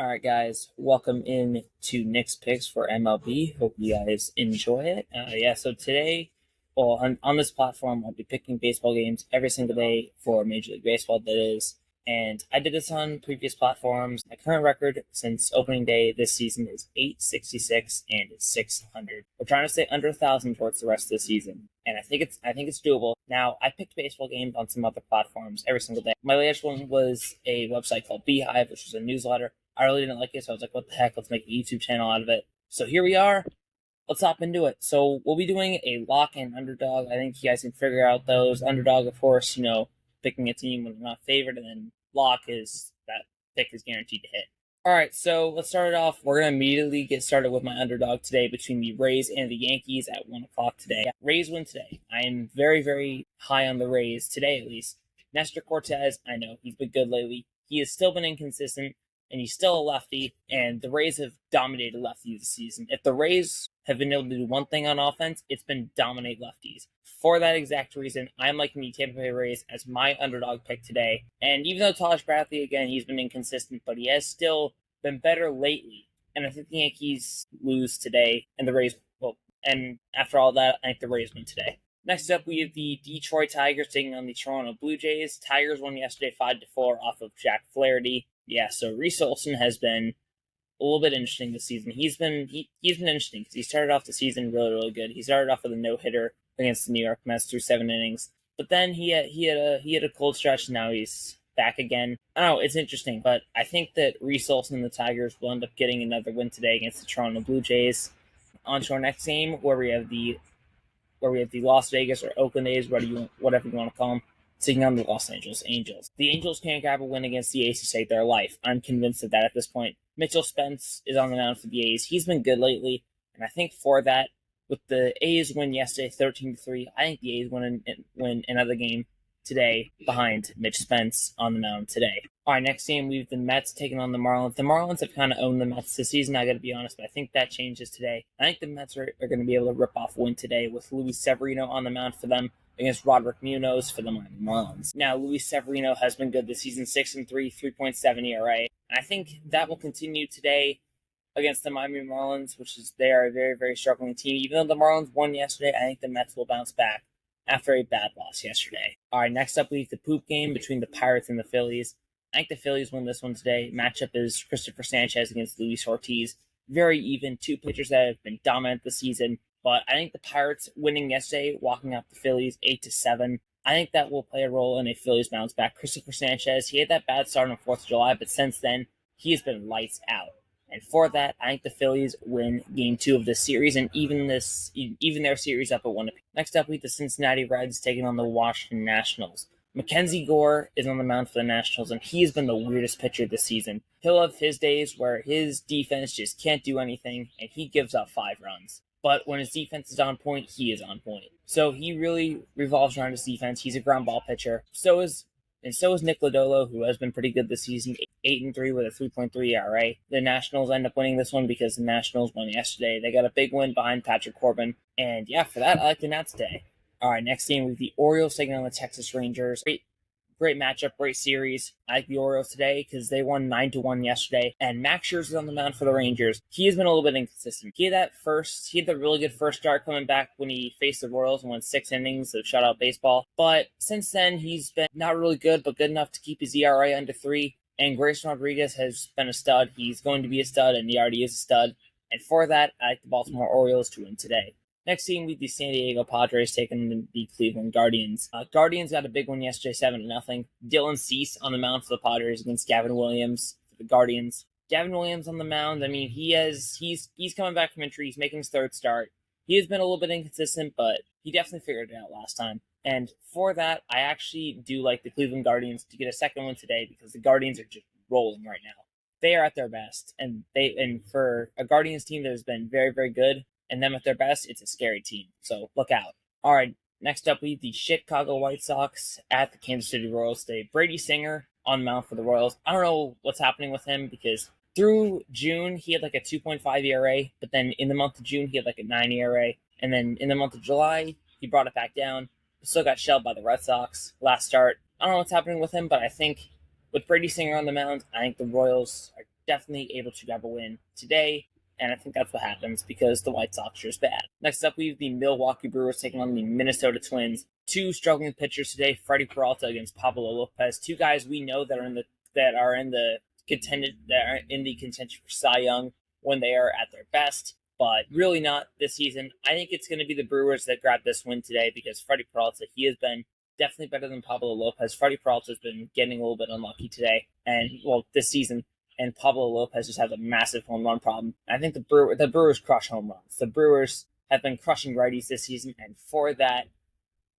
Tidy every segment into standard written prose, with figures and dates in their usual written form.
All right, guys, welcome in to Nick's Picks for MLB. Hope you guys enjoy it. So today, on this platform, I'll be picking baseball games every single day for Major League Baseball, that is. And I did this on previous platforms. My current record since opening day this season is 866 and 600. We're trying to stay under 1,000 towards the rest of the season, and I think it's doable. Now, I picked baseball games on some other platforms every single day. My latest one was a website called Beehive, which was a newsletter. I really didn't like it, so I was like, what the heck, let's make a YouTube channel out of it. So here we are. Let's hop into it. So we'll be doing a lock and underdog. I think you guys can figure out those. Underdog, of course, picking a team when they're not favored, and then lock is that pick is guaranteed to hit. All right, so let's start it off. We're going to immediately get started with my underdog today between the Rays and the Yankees at 1 o'clock today. Rays win today. I am very, very high on the Rays, today at least. Nestor Cortez, I know, he's been good lately. He has still been inconsistent, and he's still a lefty, and the Rays have dominated lefties this season. If the Rays have been able to do one thing on offense, it's been dominate lefties. For that exact reason, I'm liking the Tampa Bay Rays as my underdog pick today. And even though Taj Bradley, again, he's been inconsistent, but he has still been better lately. And I think the Yankees lose today, and the Rays, and after all that, I think the Rays win today. Next up, we have the Detroit Tigers taking on the Toronto Blue Jays. Tigers won yesterday 5-4 off of Jack Flaherty. Yeah, so Reese Olson has been a little bit interesting this season. He's been interesting because he started off the season really, really good. He started off with a no-hitter against the New York Mets through 7 innings, but then he had a cold stretch. And now he's back again. I don't know, it's interesting, but I think that Reese Olson and the Tigers will end up getting another win today against the Toronto Blue Jays. On to our next game, where we have the Las Vegas or Oakland A's, whatever you want to call them, taking on the Los Angeles Angels. The Angels can't grab a win against the A's to save their life. I'm convinced of that at this point. Mitchell Spence is on the mound for the A's. He's been good lately, and I think for that, with the A's win yesterday 13-3, I think the A's win another game today behind Mitch Spence on the mound today. All right, next game, we have the Mets taking on the Marlins. The Marlins have kind of owned the Mets this season, I got to be honest, but I think that changes today. I think the Mets are going to be able to rip off a win today with Luis Severino on the mound for them against Roderick Munoz for the Miami Marlins. Now, Luis Severino has been good this season, 6-3, 3.7 ERA. And I think that will continue today against the Miami Marlins, they are a very, very struggling team. Even though the Marlins won yesterday, I think the Mets will bounce back after a bad loss yesterday. All right, next up, we have the poop game between the Pirates and the Phillies. I think the Phillies win this one today. Matchup is Christopher Sanchez against Luis Ortiz. Very even, two pitchers that have been dominant this season. But I think the Pirates winning yesterday, walking out the Phillies 8-7, I think that will play a role in a Phillies bounce back. Christopher Sanchez, he had that bad start on 4th of July, but since then, he has been lights out. And for that, I think the Phillies win Game 2 of this series and even their series up at 1 apiece. Next up, we have the Cincinnati Reds taking on the Washington Nationals. Mackenzie Gore is on the mound for the Nationals, and he has been the weirdest pitcher this season. He'll have his days where his defense just can't do anything, and he gives up 5 runs. But when his defense is on point, he is on point. So he really revolves around his defense. He's a ground ball pitcher. So is Nick Lodolo, who has been pretty good this season, 8-3 with a 3.3 ERA. The Nationals end up winning this one because the Nationals won yesterday. They got a big win behind Patrick Corbin. And yeah, for that, I like the Nats today. All right, next game, we have the Orioles taking on the Texas Rangers. Great matchup, great series. I like the Orioles today because they won 9-1 yesterday. And Max Scherzer on the mound for the Rangers. He has been a little bit inconsistent. He had the really good first start coming back when he faced the Royals and won 6 innings of shutout baseball. But since then, he's been not really good, but good enough to keep his ERA under 3. And Grayson Rodriguez has been a stud. He's going to be a stud, and he already is a stud. And for that, I like the Baltimore Orioles to win today. Next team, we have the San Diego Padres taking the Cleveland Guardians. Guardians got a big one yesterday, 7-0. Dylan Cease on the mound for the Padres against Gavin Williams for the Guardians. Gavin Williams on the mound, I mean, he's coming back from injury. He's making his 3rd start. He has been a little bit inconsistent, but he definitely figured it out last time. And for that, I actually do like the Cleveland Guardians to get a 2nd win today because the Guardians are just rolling right now. They are at their best, and for a Guardians team that has been very, very good, and them at their best, it's a scary team. So look out. All right, next up, we have the Chicago White Sox at the Kansas City Royals today. Brady Singer on the mound for the Royals. I don't know what's happening with him because through June, he had like a 2.5 ERA, but then in the month of June, he had like a 9 ERA. And then in the month of July, he brought it back down. Still got shelled by the Red Sox last start. I don't know what's happening with him, but I think with Brady Singer on the mound, I think the Royals are definitely able to grab a win today. And I think that's what happens because the White Sox are just bad. Next up, we have the Milwaukee Brewers taking on the Minnesota Twins. Two struggling pitchers today: Freddie Peralta against Pablo Lopez. Two guys we know that are in the contention for Cy Young when they are at their best, but really not this season. I think it's going to be the Brewers that grab this win today because Freddie Peralta, he has been definitely better than Pablo Lopez. Freddie Peralta has been getting a little bit unlucky today, and this season. And Pablo Lopez just has a massive home run problem. I think the Brewers crush home runs. The Brewers have been crushing righties this season, and for that,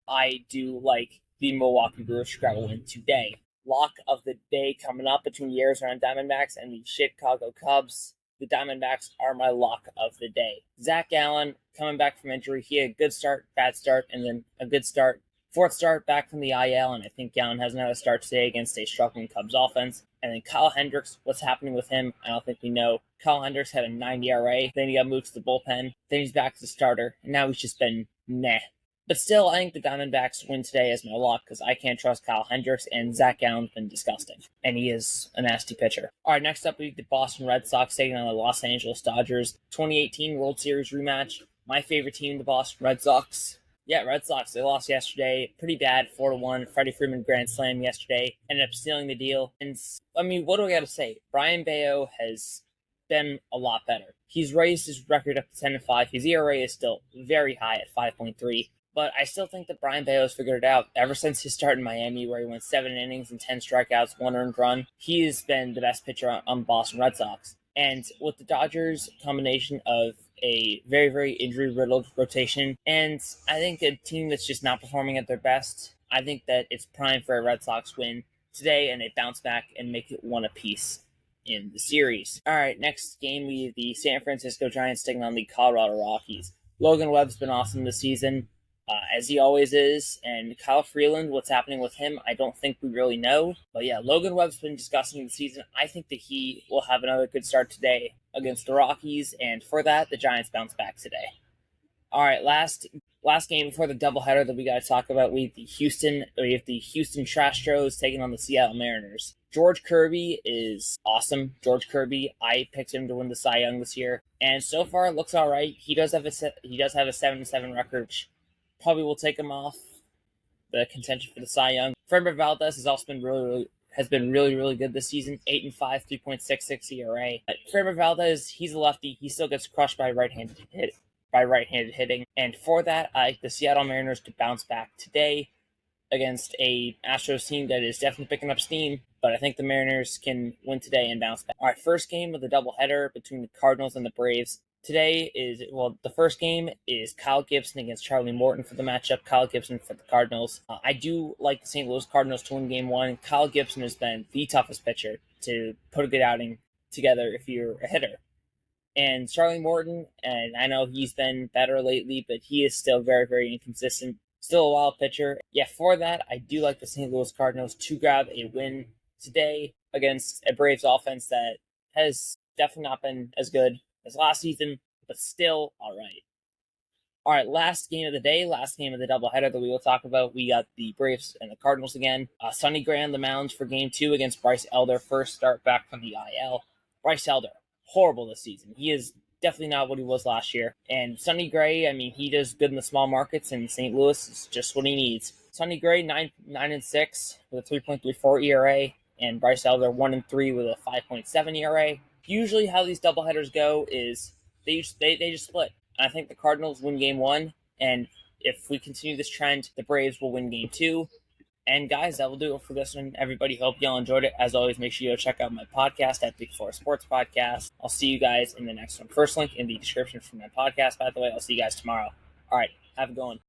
I do like the Milwaukee Brewers to grab a win today. Lock of the day coming up between the Arizona Diamondbacks and the Chicago Cubs. The Diamondbacks are my lock of the day. Zach Gallen coming back from injury. He had a good start, bad start, and then a good start. Fourth start back from the IL, and I think Gallen has another start today against a struggling Cubs offense. And then Kyle Hendricks, what's happening with him? I don't think we know. Kyle Hendricks had a 9 ERA, then he got moved to the bullpen, then he's back as a starter, and now he's just been meh. But still, I think the Diamondbacks win today as my lock because I can't trust Kyle Hendricks, and Zach Gallen's been disgusting, and he is a nasty pitcher. All right, next up we have the Boston Red Sox taking on the Los Angeles Dodgers. 2018 World Series rematch. My favorite team, the Boston Red Sox. Yeah, Red Sox, they lost yesterday. Pretty bad, 4-1. Freddie Freeman grand slam yesterday. Ended up stealing the deal. And, I mean, what do I got to say? Brian Bayo has been a lot better. He's raised his record up to 10-5. His ERA is still very high at 5.3. But I still think that Brian Bayo's figured it out. Ever since his start in Miami, where he went 7 innings and 10 strikeouts, 1 earned run, he has been the best pitcher on Boston Red Sox. And with the Dodgers' combination of a very, very injury-riddled rotation, and I think a team that's just not performing at their best, I think that it's prime for a Red Sox win today, and they bounce back and make it one apiece in the series. All right, next game, we have the San Francisco Giants taking on the Colorado Rockies. Logan Webb's been awesome this season, as he always is, and Kyle Freeland, what's happening with him, I don't think we really know. But yeah, Logan Webb's been disgusting this season. I think that he will have another good start today against the Rockies, and for that, the Giants bounce back today. All right, last game before the doubleheader that we got to talk about, we have the Houston Astros taking on the Seattle Mariners. George Kirby is awesome. George Kirby, I picked him to win the Cy Young this year, and so far it looks all right. He does have a 7-7 record. Probably will take him off the contention for the Cy Young. Framber Valdez has also been really good this season. 8-5, 3.66 ERA. Framber Valdez, he's a lefty. He still gets crushed by right-handed hitting. And for that, I like the Seattle Mariners to bounce back today against a Astros team that is definitely picking up steam. But I think the Mariners can win today and bounce back. All right, first game of the doubleheader between the Cardinals and the Braves. Today the first game is Kyle Gibson against Charlie Morton for the matchup. Kyle Gibson for the Cardinals. I do like the St. Louis Cardinals to win game one. Kyle Gibson has been the toughest pitcher to put a good outing together if you're a hitter. And Charlie Morton, and I know he's been better lately, but he is still very, very inconsistent. Still a wild pitcher. Yeah, for that, I do like the St. Louis Cardinals to grab a win today against a Braves offense that has definitely not been as good as last season, but still all right. All right, last game of the day, last game of the doubleheader that we will talk about. We got the Braves and the Cardinals again. Sonny Gray on the mound for game 2 against Bryce Elder. First start back from the IL. Bryce Elder, horrible this season. He is definitely not what he was last year. And Sonny Gray, I mean, he does good in the small markets, and St. Louis is just what he needs. Sonny Gray, 9-6 with a 3.34 ERA, and Bryce Elder 1-3 with a 5.7 ERA. Usually how these doubleheaders go is they just split. And I think the Cardinals win game 1, and if we continue this trend, the Braves will win game 2. And guys, that will do it for this one. Everybody, hope y'all enjoyed it. As always, make sure you go check out my podcast at Big 4 Sports Podcast. I'll see you guys in the next one. First link in the description for my podcast, by the way. I'll see you guys tomorrow. All right, have a good one.